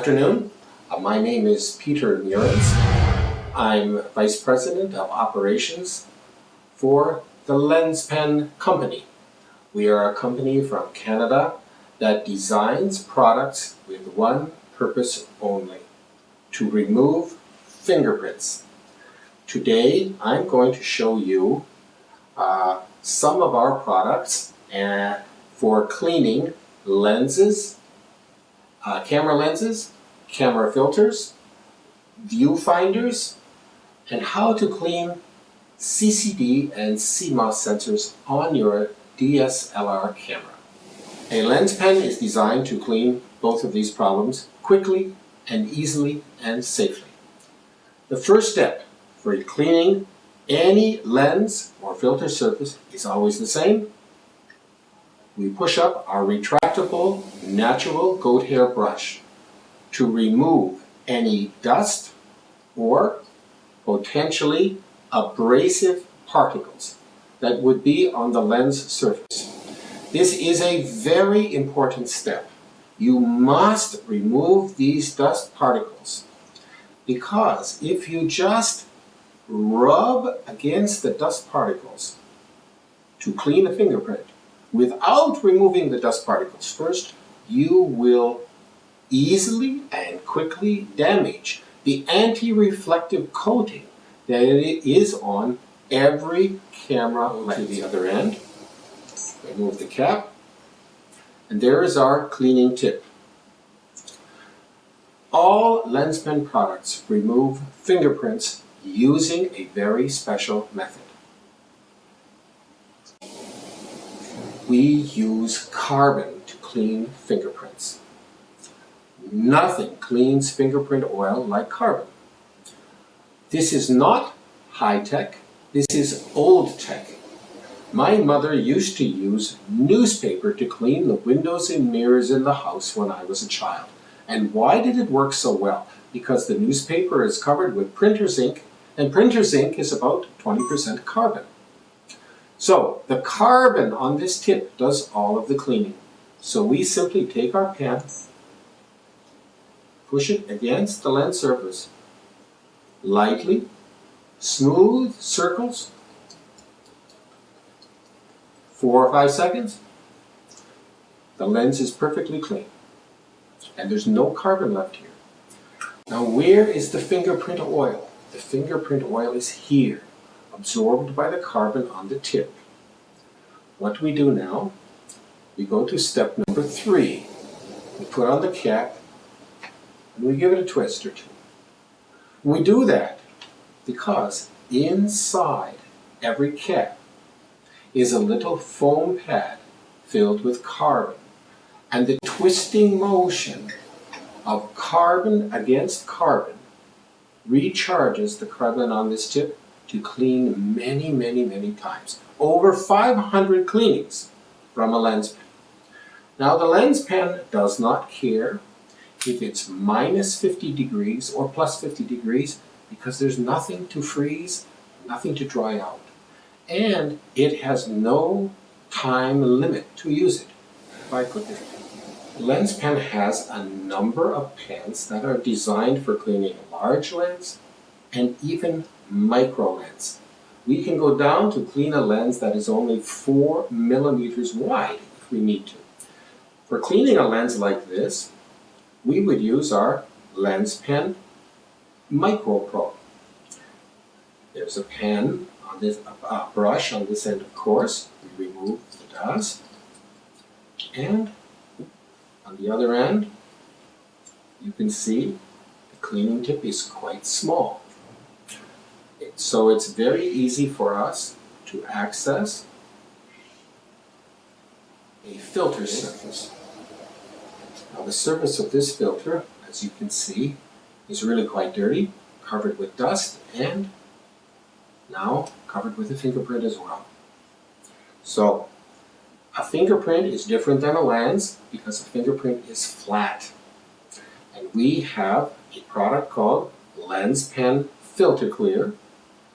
afternoon. My name is Peter Meurrens. I'm Vice President of Operations for the LENSPEN Company. We are a company from Canada that designs products with one purpose only: to remove fingerprints. Today, I'm going to show you some of our products for cleaning lenses, camera lenses, camera filters, viewfinders, and how to clean CCD and CMOS sensors on your DSLR camera. A lens pen is designed to clean both of these problems quickly and easily and safely. The first step for cleaning any lens or filter surface is always the same. We push up our retractable natural goat hair brush to remove any dust or potentially abrasive particles that would be on the lens surface. This is a very important step. You must remove these dust particles, because if you just rub against the dust particles to clean a fingerprint without removing the dust particles first, you will easily and quickly damage the anti-reflective coating that is on every camera lens. To the other end, remove the cap, and there is our cleaning tip. All LENSPEN products remove fingerprints using a very special method. We use carbon to clean fingerprints. Nothing cleans fingerprint oil like carbon. This is not high-tech, this is old-tech. My mother used to use newspaper to clean the windows and mirrors in the house when I was a child. And why did it work so well? Because the newspaper is covered with printer's ink, and printer's ink is about 20% carbon. So the carbon on this tip does all of the cleaning. So we simply take our pen, push it against the lens surface, lightly, smooth circles, 4 or 5 seconds. The lens is perfectly clean, and there's no carbon left here. Now, where is the fingerprint oil? The fingerprint oil is here, absorbed by the carbon on the tip. What do we do now? We go to step number 3. We put on the cap, and we give it a twist or two. We do that because inside every cap is a little foam pad filled with carbon, and the twisting motion of carbon against carbon recharges the carbon on this tip to clean many, many, many times. Over 500 cleanings from a lens pen. Now, the lens pen does not care if it's minus 50 degrees or plus 50 degrees, because there's nothing to freeze, nothing to dry out. And it has no time limit to use it. If I put this, LENSPEN has a number of pens that are designed for cleaning large lens and even micro lens. We can go down to clean a lens that is only 4 millimeters wide if we need to. For cleaning a lens like this, we would use our LENSPEN Micro Pro. There's a pen on this, a brush on this end, of course. We remove the dust, and on the other end, you can see the cleaning tip is quite small. So it's very easy for us to access a filter surface. Now, the surface of this filter, as you can see, is really quite dirty, covered with dust, and now covered with a fingerprint as well. So a fingerprint is different than a lens because a fingerprint is flat. And we have a product called LENSPEN Filter Clear,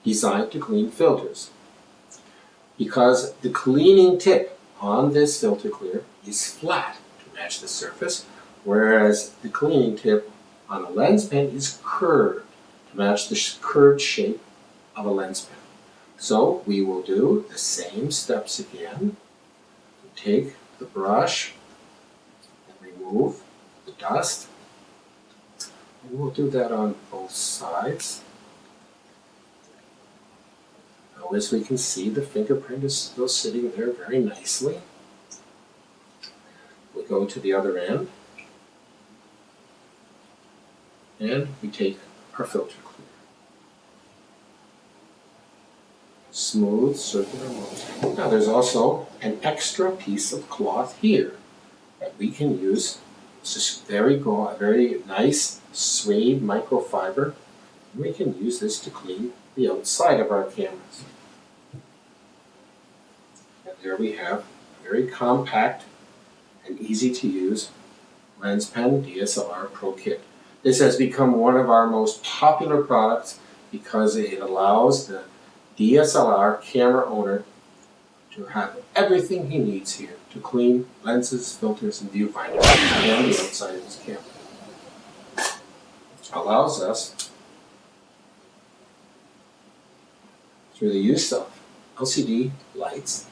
designed to clean filters. Because the cleaning tip on this filter clear is flat to match the surface, whereas the cleaning tip on a lens pen is curved to match the curved shape of a lens pen. So we will do the same steps again. Take the brush and remove the dust. And we'll do that on both sides. Now, as we can see, the fingerprint is still sitting there very nicely. We go to the other end, and we take our filter cleaner. Smooth circular motion. Now there's also an extra piece of cloth here that we can use. It's just very nice suede microfiber. We can use this to clean the outside of our cameras. And there we have a very compact and easy to use LENSPEN DSLR Pro Kit. This has become one of our most popular products because it allows the DSLR camera owner to have everything he needs here to clean lenses, filters, and viewfinders and the outside of his camera. Allows us, through the use of LCD lights,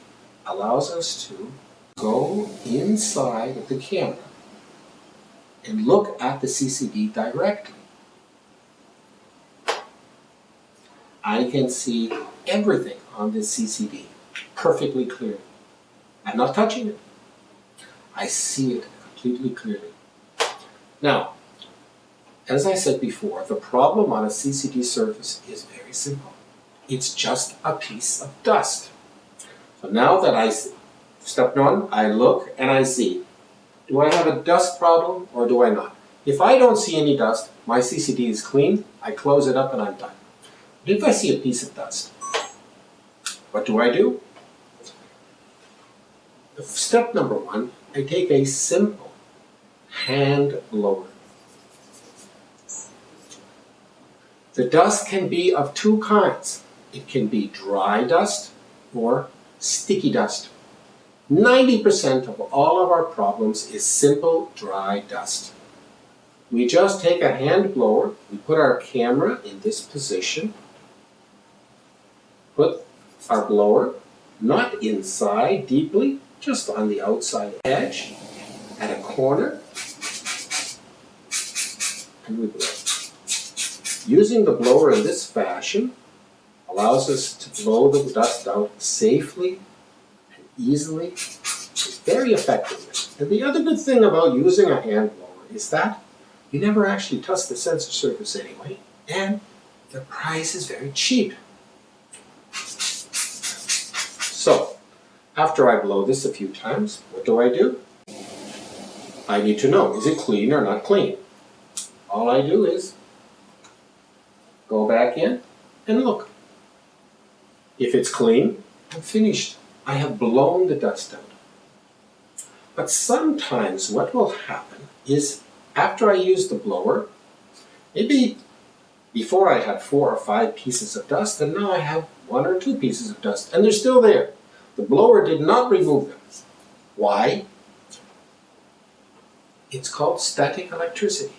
allows us to go inside of the camera and look at the CCD directly. I can see everything on this CCD perfectly clearly. I'm not touching it. I see it completely clearly. Now, as I said before, the problem on a CCD surface is very simple. It's just a piece of dust. So now that step one, I look and I see, do I have a dust problem or do I not? If I don't see any dust, my CCD is clean, I close it up and I'm done. But if I see a piece of dust, what do? Step number one, I take a simple hand blower. The dust can be of two kinds. It can be dry dust or sticky dust. 90% of all of our problems is simple dry dust. We just take a hand blower, we put our camera in this position, put our blower not inside deeply, just on the outside edge, at a corner, and we blow. Using the blower in this fashion allows us to blow the dust out safely and easily and very effectively. And the other good thing about using a hand blower is that you never actually touch the sensor surface anyway, and the price is very cheap. So, after I blow this a few times, what do? I need to know, is it clean or not clean? All I do is go back in and look. If it's clean, I'm finished. I have blown the dust out. But sometimes what will happen is after I use the blower, maybe before I had 4 or 5 pieces of dust, and now I have 1 or 2 pieces of dust, and they're still there. The blower did not remove them. Why? It's called static electricity.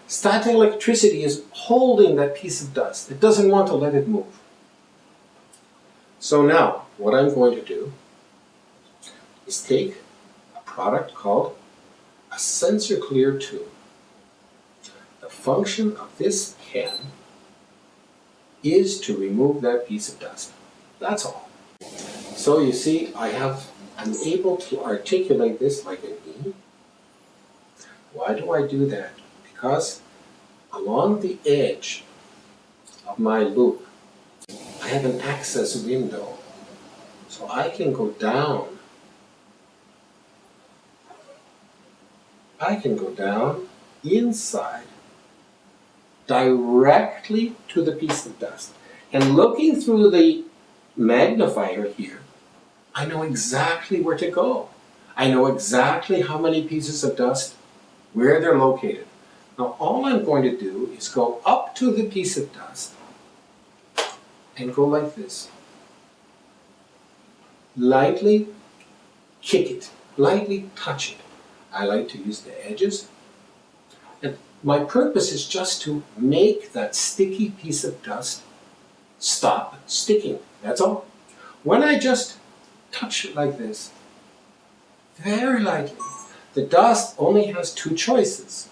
Static electricity is holding that piece of dust. It doesn't want to let it move. So now, what I'm going to do is take a product called a sensor clear tube. The function of this pen is to remove that piece of dust. That's all. So you see, I'm able to articulate this like an E. Why do I do that? Because along the edge of my loop, I have an access window. So I can go down. I can go down inside directly to the piece of dust. And looking through the magnifier here, I know exactly where to go. I know exactly how many pieces of dust, where they're located. Now all I'm going to do is go up to the piece of dust and go like this. Lightly kick it, lightly touch it. I like to use the edges. And My purpose is just to make that sticky piece of dust stop sticking. That's all. When I just touch it like this, very lightly, the dust only has two choices.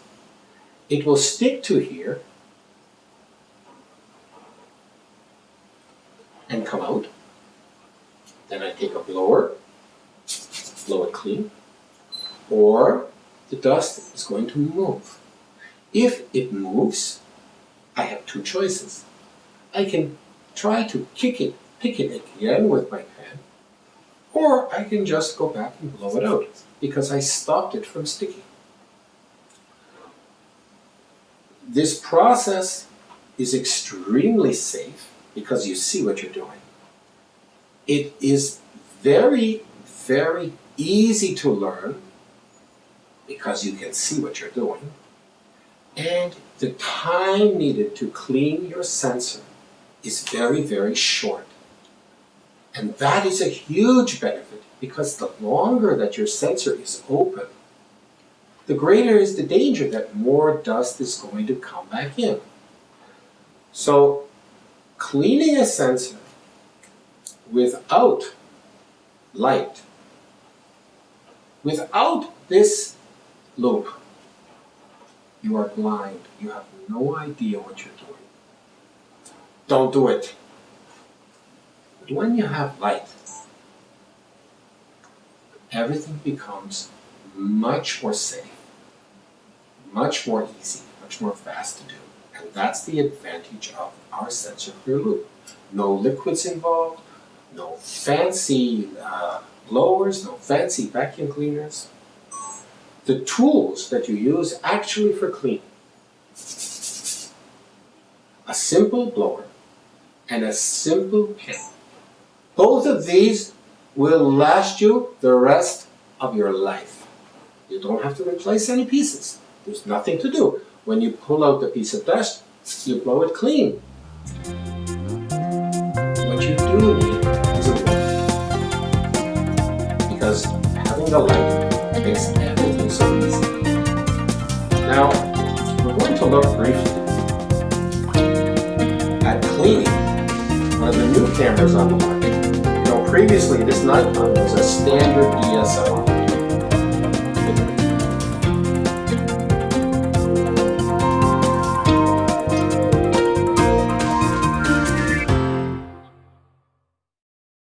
It will stick to here and come out. Then I take a blower, blow it clean, or the dust is going to move. If it moves, I have two choices. I can try to pick it again with my pen, or I can just go back and blow it out because I stopped it from sticking. This process is extremely safe because you see what you're doing. It is very, very easy to learn because you can see what you're doing. And the time needed to clean your sensor is very, very short. And that is a huge benefit because the longer that your sensor is open, the greater is the danger that more dust is going to come back in. So cleaning a sensor without light, without this loop, you are blind. You have no idea what you're doing. Don't do it. But when you have light, everything becomes much more safe, much more easy, much more fast to do. And that's the advantage of our sensor clear loop. No liquids involved, no fancy blowers, no fancy vacuum cleaners. The tools that you use actually for cleaning, a simple blower and a simple pen. Both of these will last you the rest of your life. You don't have to replace any pieces. There's nothing to do. When you pull out the piece of dust, you blow it clean. What you do need is a light. Because having the light makes everything so easy. Now, we're going to look briefly at cleaning one of the new cameras on the market. Previously this Nikon was a standard DSLR.